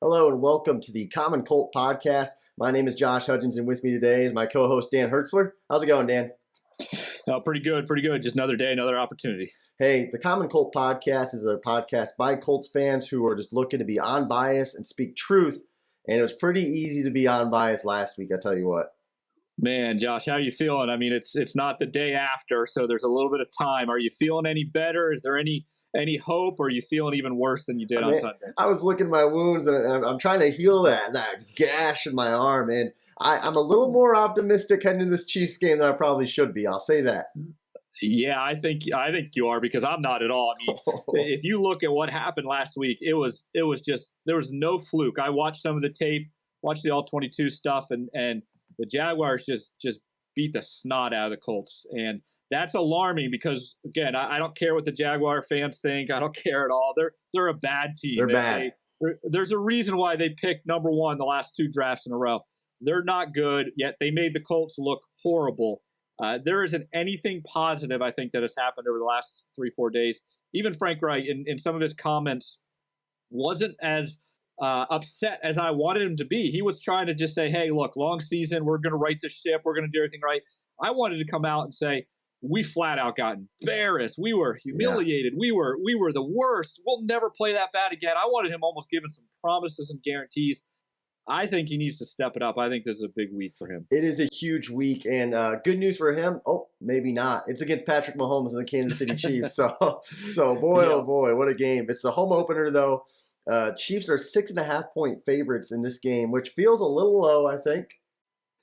Hello and welcome to the Common Colt Podcast. My name is Josh Hudgens, and with me today is my co-host Dan Hertzler. How's it going, Dan? Pretty good. Just another day, another opportunity. Hey, the Common Colt Podcast is a podcast by Colts fans who are just looking to be unbiased and speak truth. And it was pretty easy to be unbiased last week, I tell you what. Man, Josh, how are you feeling? I mean, it's not the day after, so there's a little bit of time. Are you feeling any better? Is there any hope, or are you feeling even worse than you did on Sunday? I was looking at my wounds, and I'm trying to heal that gash in my arm, and I'm a little more optimistic heading into this Chiefs game than I probably should be. I'll say that. Yeah, I think you are, because I'm not at all. I mean, if you look at what happened last week, it was just, there was no fluke. I watched some of the tape, watched the all-22 stuff, and the Jaguars just beat the snot out of the Colts, and that's alarming because, again, I don't care what the Jaguar fans think. I don't care at all. They're a bad team. They're bad. There's a reason why they picked number one the last two drafts in a row. They're not good, yet they made the Colts look horrible. There isn't anything positive, I think, that has happened over the last 3-4 days. Even Frank Reich, in some of his comments, wasn't as upset as I wanted him to be. He was trying to just say, hey, look, long season, we're going to right the ship, we're going to do everything right. I wanted to come out and say, we flat out got embarrassed. We were humiliated. Yeah. We were the worst. We'll never play that bad again. I wanted him almost giving some promises and guarantees. I think he needs to step it up. I think this is a big week for him. It is a huge week, and good news for him. Oh, maybe not. It's against Patrick Mahomes and the Kansas City Chiefs. So boy, oh boy, what a game. It's a home opener, though. Chiefs are 6.5-point favorites in this game, which feels a little low, I think.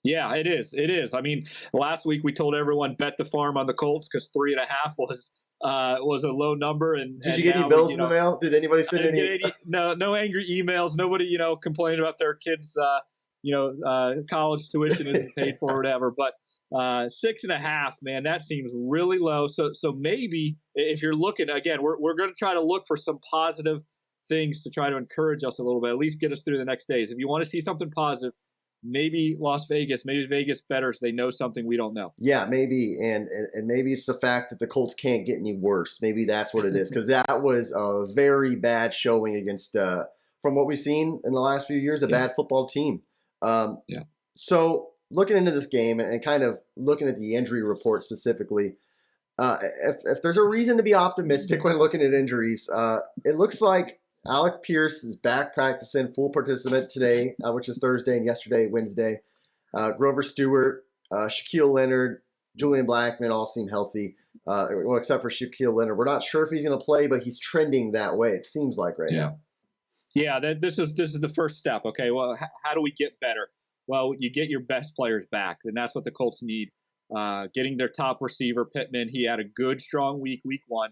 Yeah, it is. It is. I mean, last week we told everyone bet the farm on the Colts because 3.5 was a low number. And did you get any bills in the mail? Did anybody send any? No angry emails. Nobody, complaining about their kids, college tuition isn't paid for or whatever. But 6.5, man, that seems really low. So maybe if you're looking again, we're going to try to look for some positive things to try to encourage us a little bit, at least get us through the next days. If you want to see something positive, maybe Vegas bettors, they know something we don't know. Yeah, maybe. And maybe it's the fact that the Colts can't get any worse. Maybe that's what it is, because that was a very bad showing against, from what we've seen in the last few years, a bad football team. So looking into this game and kind of looking at the injury report specifically, if there's a reason to be optimistic when looking at injuries, it looks like Alec Pierce is back practicing, full participant today, which is Thursday, and yesterday, Wednesday. Grover Stewart, Shaquille Leonard, Julian Blackmon all seem healthy, well, except for Shaquille Leonard. We're not sure if he's going to play, but he's trending that way, it seems like right now. Yeah, this is the first step. Okay, well, how do we get better? Well, you get your best players back, and that's what the Colts need. Getting their top receiver, Pittman, he had a good, strong week one.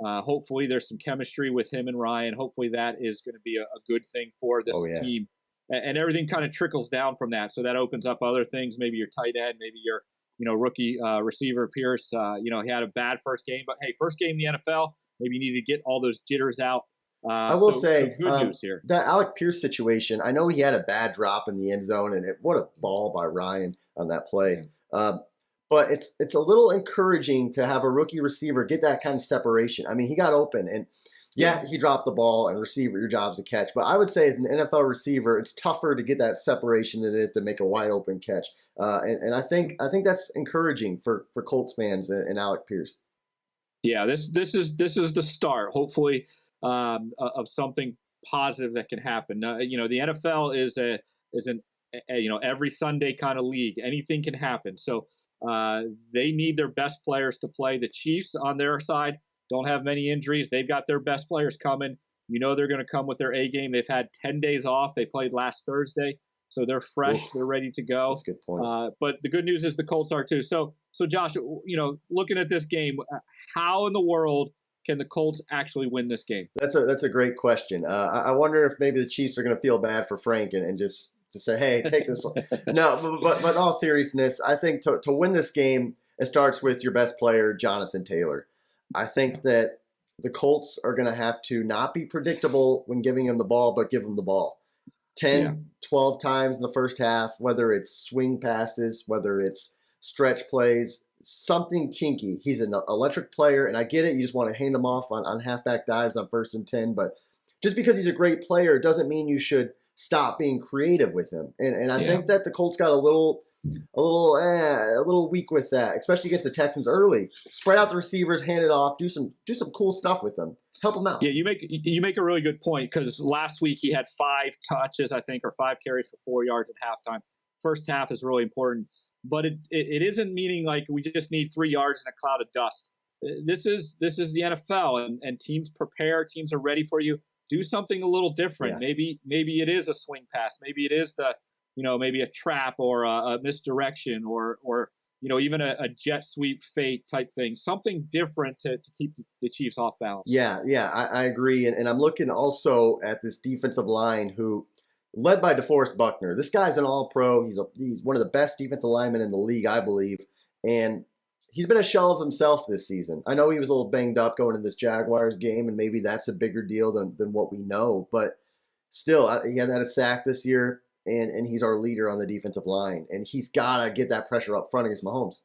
Hopefully there's some chemistry with him and Ryan. Hopefully that is going to be a good thing for this team. And everything kind of trickles down from that. So that opens up other things. Maybe your tight end, maybe your rookie receiver Pierce. He had a bad first game. But, hey, first game in the NFL, maybe you need to get all those jitters out. I will say, good news here. That Alec Pierce situation, I know he had a bad drop in the end zone, and what a ball by Ryan on that play. But it's a little encouraging to have a rookie receiver get that kind of separation. I mean, he got open, and he dropped the ball, and receiver, your job's to catch. But I would say as an NFL receiver, it's tougher to get that separation than it is to make a wide open catch. And I think that's encouraging for Colts fans and Alec Pierce. Yeah, this is the start, hopefully, of something positive that can happen. The NFL is an every Sunday kind of league. Anything can happen. So. They need their best players to play. The Chiefs on their side don't have many injuries. They've got their best players coming. They're going to come with their A game. They've had 10 days off. They played last Thursday, so they're fresh. They're ready to go. That's a good point. But the good news is the Colts are too. So Josh, looking at this game, how in the world can the Colts actually win this game? That's a great question. I wonder if maybe the Chiefs are going to feel bad for Frank and just to say, hey, take this one. No, but in all seriousness, I think to win this game, it starts with your best player, Jonathan Taylor. I think that the Colts are going to have to not be predictable when giving him the ball, but give him the ball. 12 times in the first half, whether it's swing passes, whether it's stretch plays, something kinky. He's an electric player, and I get it. You just want to hand him off on halfback dives on 1st and 10, but just because he's a great player doesn't mean you should stop being creative with him. And I think that the Colts got a little weak with that, especially against the Texans early. Spread out the receivers, hand it off, do some cool stuff with them. Help them out. Yeah, you make a really good point, because last week he had 5 touches, I think, or 5 carries for 4 yards at halftime. First half is really important, but it isn't meaning like we just need 3 yards in a cloud of dust. This is the NFL, and teams prepare. Teams are ready for you. Do something a little different. Yeah. Maybe it is a swing pass. Maybe it is maybe a trap or a misdirection or even a jet sweep fake type thing. Something different to keep the Chiefs off balance. Yeah, I agree. And I'm looking also at this defensive line who, led by DeForest Buckner. This guy's an all-pro. He's one of the best defensive linemen in the league, I believe. And he's been a shell of himself this season. I know he was a little banged up going into this Jaguars game, and maybe that's a bigger deal than what we know. But still, he hasn't had a sack this year, and he's our leader on the defensive line. And he's got to get that pressure up front against Mahomes.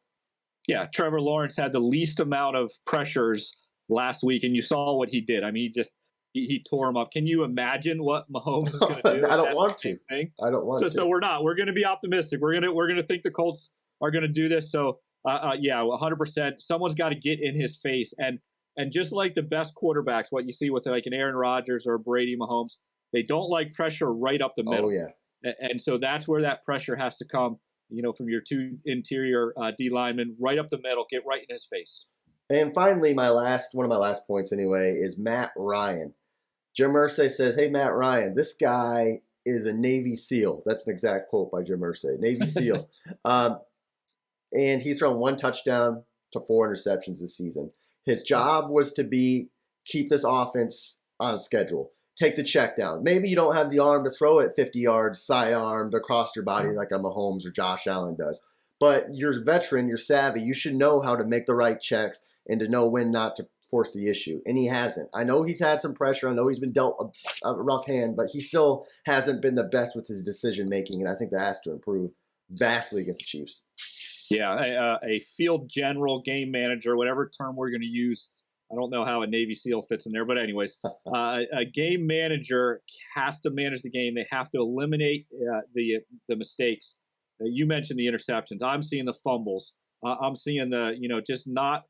Yeah, Trevor Lawrence had the least amount of pressures last week, and you saw what he did. I mean, he tore him up. Can you imagine what Mahomes is going to do? I don't want to. So we're not. We're going to be optimistic. We're going to think the Colts are going to do this. So 100%. Someone's got to get in his face, and just like the best quarterbacks, what you see with like an Aaron Rodgers or Brady, Mahomes, they don't like pressure right up the middle. Oh yeah. And so that's where that pressure has to come. From your 2 interior D linemen, right up the middle, get right in his face. And finally, one of my last points anyway is Matt Ryan. Jim Irsay says, "Hey, Matt Ryan, this guy is a Navy SEAL." That's an exact quote by Jim Irsay. Navy SEAL. And he's thrown 1 touchdown to 4 interceptions this season. His job was to keep this offense on schedule. Take the check down. Maybe you don't have the arm to throw it 50 yards, side-armed across your body like a Mahomes or Josh Allen does. But you're a veteran, you're savvy. You should know how to make the right checks and to know when not to force the issue. And he hasn't. I know he's had some pressure. I know he's been dealt a rough hand, but he still hasn't been the best with his decision-making, and I think that has to improve vastly against the Chiefs. Yeah, a field general, game manager, whatever term we're going to use. I don't know how a Navy SEAL fits in there, but anyways, a game manager has to manage the game. They have to eliminate the mistakes. You mentioned the interceptions. I'm seeing the fumbles. I'm seeing the just not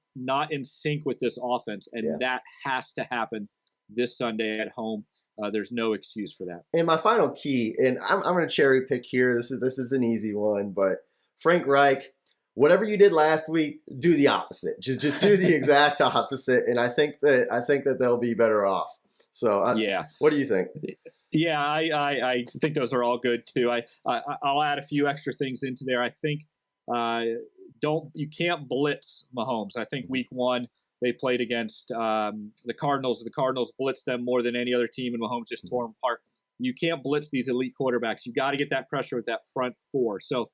in sync with this offense, and that has to happen this Sunday at home. There's no excuse for that. And my final key, and I'm going to cherry pick here. This is an easy one, but Frank Reich. Whatever you did last week, do the opposite. Just do the exact opposite, and I think that they'll be better off. So what do you think? Yeah, I think those are all good too. I'll add a few extra things into there. I think you can't blitz Mahomes. I think week 1 they played against the Cardinals. The Cardinals blitzed them more than any other team, and Mahomes just tore them apart. You can't blitz these elite quarterbacks. You got to get that pressure with that front 4. So.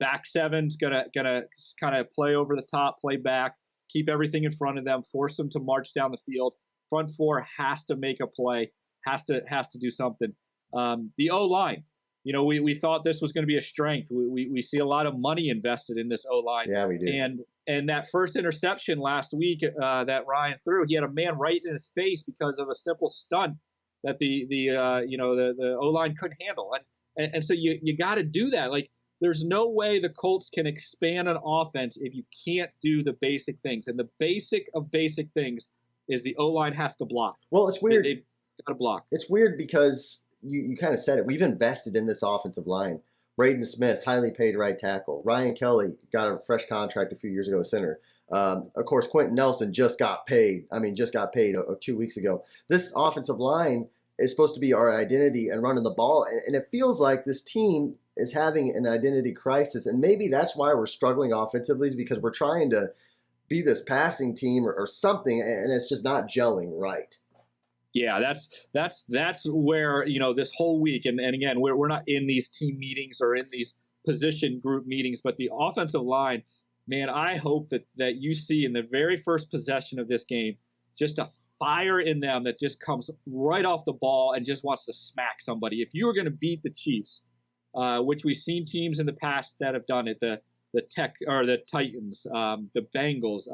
Back 7's gonna kind of play over the top, play back, keep everything in front of them, force them to march down the field. Front 4 has to make a play, has to do something. The O-line, we thought this was going to be a strength. We see a lot of money invested in this O-line. Yeah, we do. And that first interception last week that Ryan threw, he had a man right in his face because of a simple stunt that the O-line couldn't handle. And so you got to do that. Like, there's no way the Colts can expand an offense if you can't do the basic things. And the basic of basic things is the O-line has to block. Well, it's weird. They've got to block. It's weird because you kind of said it. We've invested in this offensive line. Braden Smith, highly paid right tackle. Ryan Kelly got a fresh contract a few years ago, center. Of course, Quentin Nelson just got paid 2 weeks ago. This offensive line is supposed to be our identity and running the ball. And it feels like this team is having an identity crisis. And maybe that's why we're struggling offensively, is because we're trying to be this passing team or something, and it's just not gelling right. Yeah, that's where, this whole week, and again, we're not in these team meetings or in these position group meetings, but the offensive line, man, I hope that you see in the very first possession of this game just a fire in them that just comes right off the ball and just wants to smack somebody. If you were going to beat the Chiefs, which we've seen teams in the past that have done it, the Titans, the Bengals,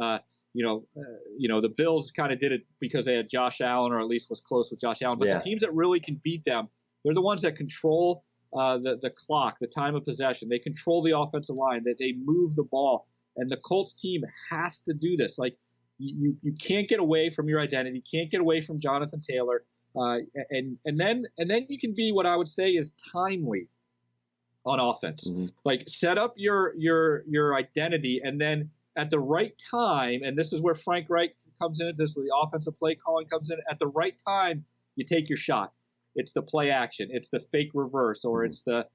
the Bills kind of did it because they had Josh Allen, or at least was close with Josh Allen. But the teams that really can beat them, They're the ones that control the clock, the time of possession. They control the offensive line. That they move the ball, and the Colts team has to do this. Like you can't get away from your identity. Can't get away from Jonathan Taylor. And then you can be what I would say is timely on offense. Mm-hmm. Like set up your identity, and then at the right time, and this is where Frank Reich comes in. This is where the offensive play calling comes in. At the right time, you take your shot. It's the play action. It's the fake reverse, or it's the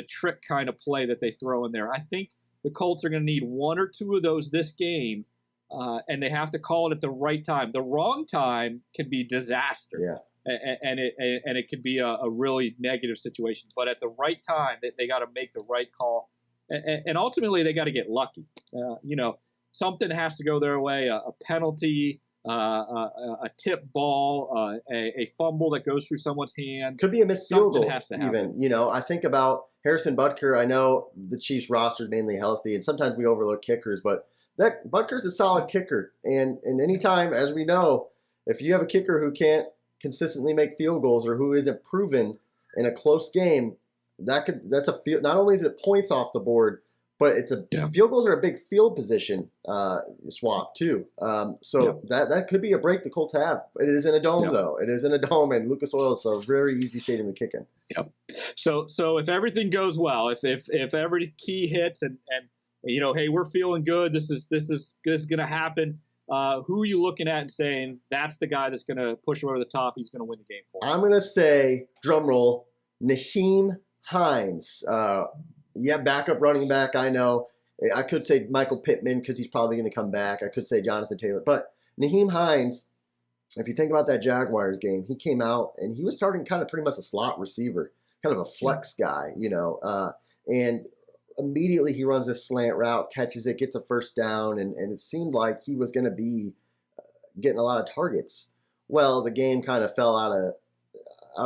trick kind of play that they throw in there. I think the Colts are going to need one or two of those this game. And they have to call it at the right time. The wrong time can be disaster, and it could be a really negative situation. But at the right time, they got to make the right call, and ultimately they got to get lucky. Something has to go their way: a penalty, a tip ball, a fumble that goes through someone's hand. Could be a missed field goal. Has to happen. Even I think about Harrison Butker. I know the Chiefs roster is mainly healthy, and sometimes we overlook kickers, but that Butker's a solid kicker, and anytime, as we know, if you have a kicker who can't consistently make field goals or who isn't proven in a close game, that's a field. Not only is it points off the board, but it's field goals are a big field position swap too. That could be a break the Colts have. It is in a dome though. It is in a dome, and Lucas Oil is a very easy stadium to kick in. Yep. So if everything goes well, if every key hits and hey, we're feeling good. This is going to happen. Who are you looking at and saying that's the guy that's going to push him over the top? He's going to win the game for him. I'm going to say, drum roll, Nyheim Hines. Backup running back. I know. I could say Michael Pittman because he's probably going to come back. I could say Jonathan Taylor, but Nyheim Hines. If you think about that Jaguars game, he came out and he was starting kind of pretty much a slot receiver, kind of a flex guy, and immediately he runs this slant route, catches it, gets a first down, and it seemed like he was going to be getting a lot of targets. Well, the game kind of fell out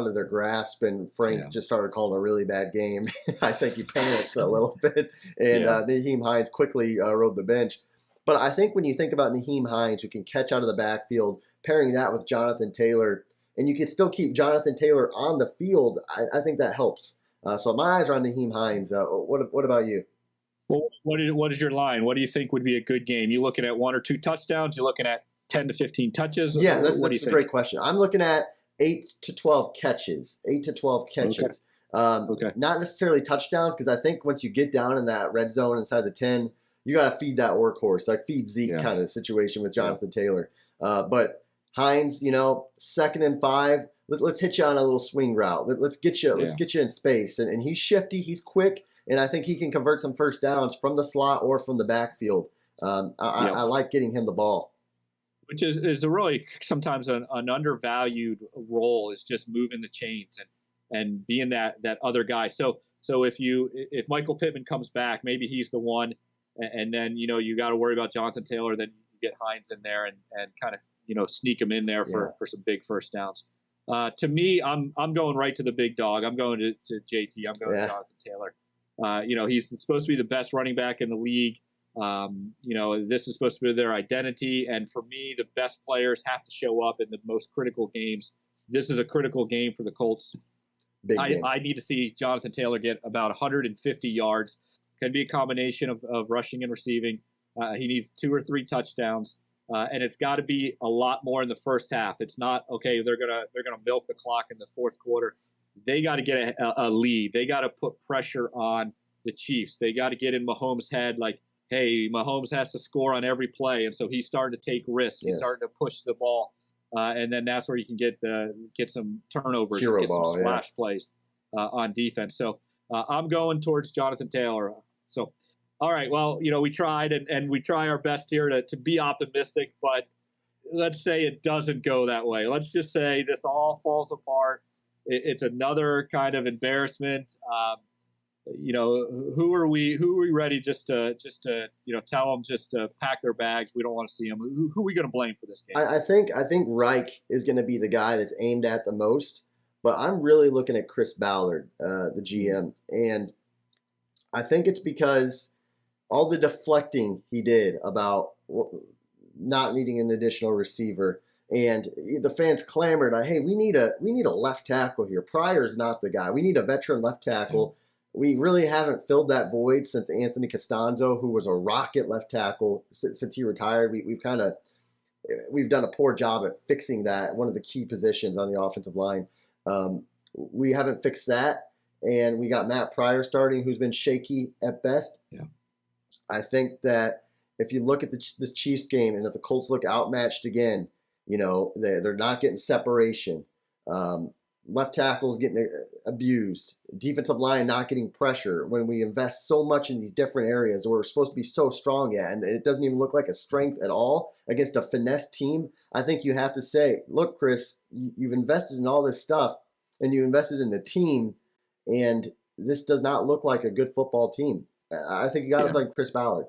of their grasp, and Frank just started calling a really bad game. I think he panicked a little bit, and Nyheim Hines quickly rode the bench. But I think when you think about Nyheim Hines, who can catch out of the backfield, pairing that with Jonathan Taylor, and you can still keep Jonathan Taylor on the field, I think that helps. So my eyes are on Nyheim Hines. What about you? Well, what is your line? What do you think would be a good game? You looking at 1 or 2 touchdowns? You looking at 10 to 15 touches? Yeah, that's a great question. I'm looking at 8 to 12 catches. 8 to 12 catches. Okay. Not necessarily touchdowns, because I think once you get down in that red zone inside the 10, you got to feed that workhorse, like feed Zeke kind of situation with Jonathan Taylor. But Hines, 2nd and 5. Let's hit you on a little swing route. Let's get you in space. And he's shifty, he's quick, and I think he can convert some first downs from the slot or from the backfield. I like getting him the ball. Which is a really sometimes an undervalued role, is just moving the chains and being that other guy. So if Michael Pittman comes back, maybe he's the one, and then you got to worry about Jonathan Taylor. Then you get Hines in there and kind of sneak him in there for some big first downs. To me, I'm going right to the big dog. I'm going to JT. I'm going to Jonathan Taylor. He's supposed to be the best running back in the league. This is supposed to be their identity. And for me, the best players have to show up in the most critical games. This is a critical game for the Colts. I need to see Jonathan Taylor get about 150 yards. Can be a combination of rushing and receiving. He needs 2 or 3 touchdowns. And it's got to be a lot more in the first half. It's not they're gonna milk the clock in the fourth quarter. They got to get a lead. They got to put pressure on the Chiefs. They got to get in Mahomes' head, like, hey, Mahomes has to score on every play, and so he's starting to take risks. He's starting to push the ball, and then that's where you can get some turnovers, get some splash plays on defense. So I'm going towards Jonathan Taylor. So. All right, well, we tried, and we try our best here to be optimistic, but let's say it doesn't go that way. Let's just say this all falls apart. It's another kind of embarrassment. Who are we ready just to tell them just to pack their bags? We don't want to see them. Who are we going to blame for this game? I think Reich is going to be the guy that's aimed at the most, but I'm really looking at Chris Ballard, the GM, and I think it's because all the deflecting he did about not needing an additional receiver And the fans clamored, "Hey, we need a left tackle here. Pryor's not the guy. We need a veteran left tackle." We really haven't filled that void since Anthony Costanzo, who was a rocket left tackle since he retired. We've done a poor job at fixing that, one of the key positions on the offensive line. We haven't fixed that, and we got Matt Pryor starting, who's been shaky at best. Yeah, I think that if you look at this Chiefs game, and if the Colts look outmatched again, they're not getting separation. Left tackles getting abused. Defensive line not getting pressure. When we invest so much in these different areas we're supposed to be so strong at, and it doesn't even look like a strength at all against a finesse team, I think you have to say, look, Chris, you've invested in all this stuff, and you invested in the team, and this does not look like a good football team. I think you got to blame Chris Ballard.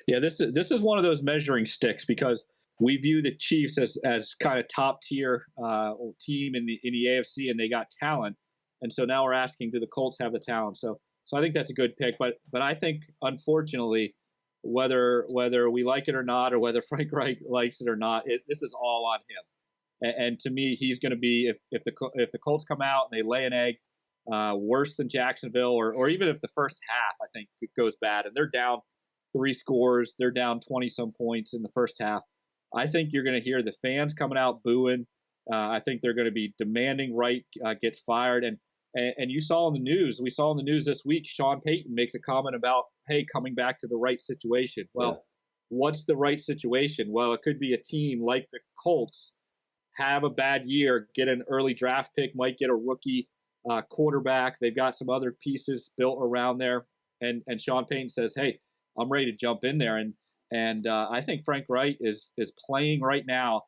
Yeah, this is one of those measuring sticks, because we view the Chiefs as kind of top tier team in the AFC, and they got talent. And so now we're asking, do the Colts have the talent? So I think that's a good pick. But I think, unfortunately, whether we like it or not, or whether Frank Reich likes it or not, this is all on him. And to me, he's going to be, if the Colts come out and they lay an egg worse than Jacksonville, or even if the first half, I think, it goes bad and they're down 3 scores, they're down 20-some points in the first half, I think you're going to hear the fans coming out booing. I think they're going to be demanding Wright gets fired. And you saw in the news, we saw in the news this week, Sean Payton makes a comment about, hey, coming back to the right situation. Well, what's the right situation? Well, it could be a team like the Colts have a bad year, get an early draft pick, might get a rookie quarterback. They've got some other pieces built around there. And Sean Payton says, hey, I'm ready to jump in there. And I think Frank Reich is playing right now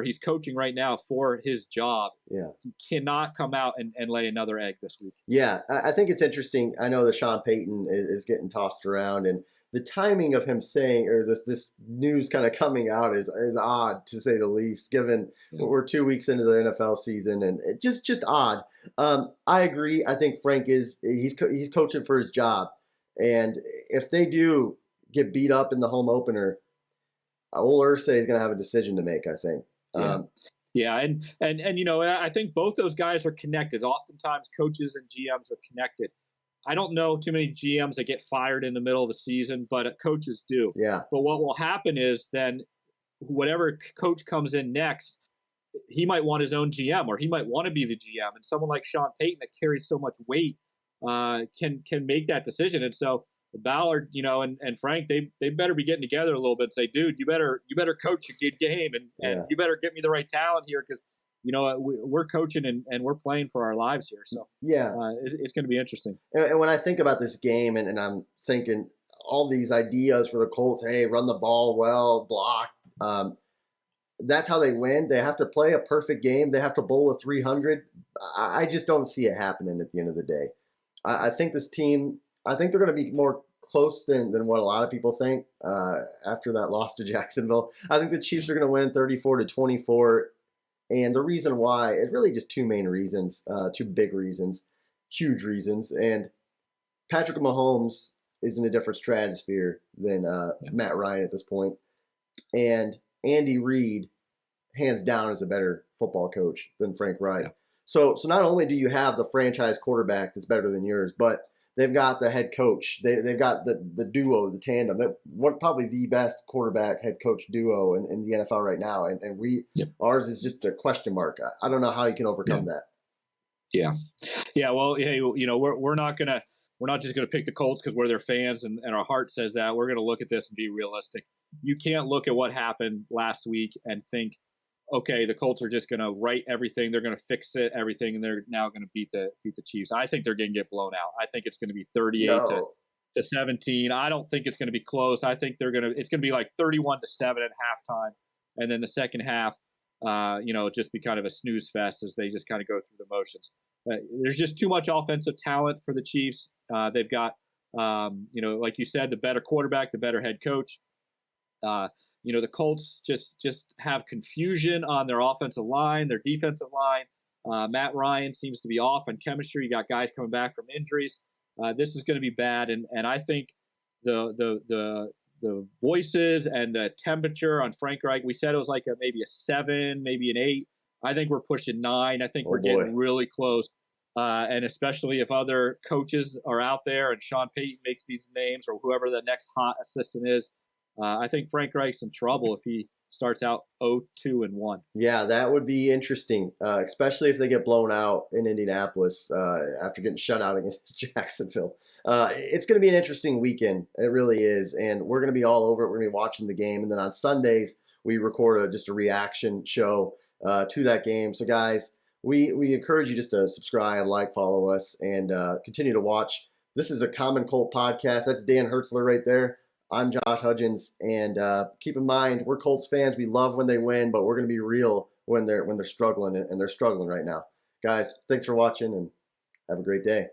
he's coaching right now for his job. Yeah. He cannot come out and lay another egg this week. Yeah, I think it's interesting. I know that Sean Payton is getting tossed around, and the timing of him saying, or this news kind of coming out is odd, to say the least, given we're 2 weeks into the NFL season, and it just odd. I agree. I think Frank he's coaching for his job. And if they do get beat up in the home opener, old Irsay is going to have a decision to make, I think. And I think both those guys are connected. Oftentimes, coaches and GMs are connected. I don't know too many GMs that get fired in the middle of the season, but coaches do. Yeah. But what will happen is then whatever coach comes in next, he might want his own GM, or he might want to be the GM. And someone like Sean Payton that carries so much weight can make that decision. And so Ballard, and Frank, they better be getting together a little bit and say, dude, you better coach a good game, and you better get me the right talent here, because we're coaching and we're playing for our lives here. So it's going to be interesting. And when I think about this game, and I'm thinking all these ideas for the Colts, hey, run the ball well, block. That's how they win. They have to play a perfect game. They have to bowl a 300. I just don't see it happening at the end of the day. I think this team, I think they're going to be more close than what a lot of people think after that loss to Jacksonville. I think the Chiefs are going to win 34-24. And the reason why is really just two main reasons, two big reasons, huge reasons. And Patrick Mahomes is in a different stratosphere than Matt Ryan at this point. And Andy Reid, hands down, is a better football coach than Frank Reich. Yeah. So not only do you have the franchise quarterback that's better than yours, but they've got the head coach. They've got the duo, the tandem. They're probably the best quarterback head coach duo in the NFL right now. And ours is just a question mark. I don't know how you can overcome that. Yeah. Well, hey, we're not just gonna pick the Colts because we're their fans and our heart says that. We're gonna look at this and be realistic. You can't look at what happened last week and think, okay, the Colts are just going to right everything. They're going to fix everything, and they're now going to beat the Chiefs. I think they're going to get blown out. I think it's going to be 38 to 17. I don't think it's going to be close. I think it's going to be like 31-7 at halftime, and then the second half, just be kind of a snooze fest as they just kind of go through the motions. There's just too much offensive talent for the Chiefs. They've got, like you said, the better quarterback, the better head coach. The Colts just have confusion on their offensive line, their defensive line. Matt Ryan seems to be off on chemistry. You got guys coming back from injuries. This is going to be bad, and I think the the voices and the temperature on Frank Reich, we said it was like maybe a 7, maybe an 8. I think we're pushing 9. I think we're getting really close. And especially if other coaches are out there and Sean Payton makes these names or whoever the next hot assistant is, I think Frank Reich's in trouble if he starts out 0-2-1. Yeah, that would be interesting, especially if they get blown out in Indianapolis after getting shut out against Jacksonville. It's going to be an interesting weekend. It really is. And we're going to be all over it. We're going to be watching the game. And then on Sundays, we record just a reaction show to that game. So, guys, we encourage you just to subscribe, like, follow us, and continue to watch. This is a Common Colt Podcast. That's Dan Hertzler right there. I'm Josh Hudgens, and keep in mind, we're Colts fans. We love when they win, but we're going to be real when they're struggling, and they're struggling right now. Guys, thanks for watching, and have a great day.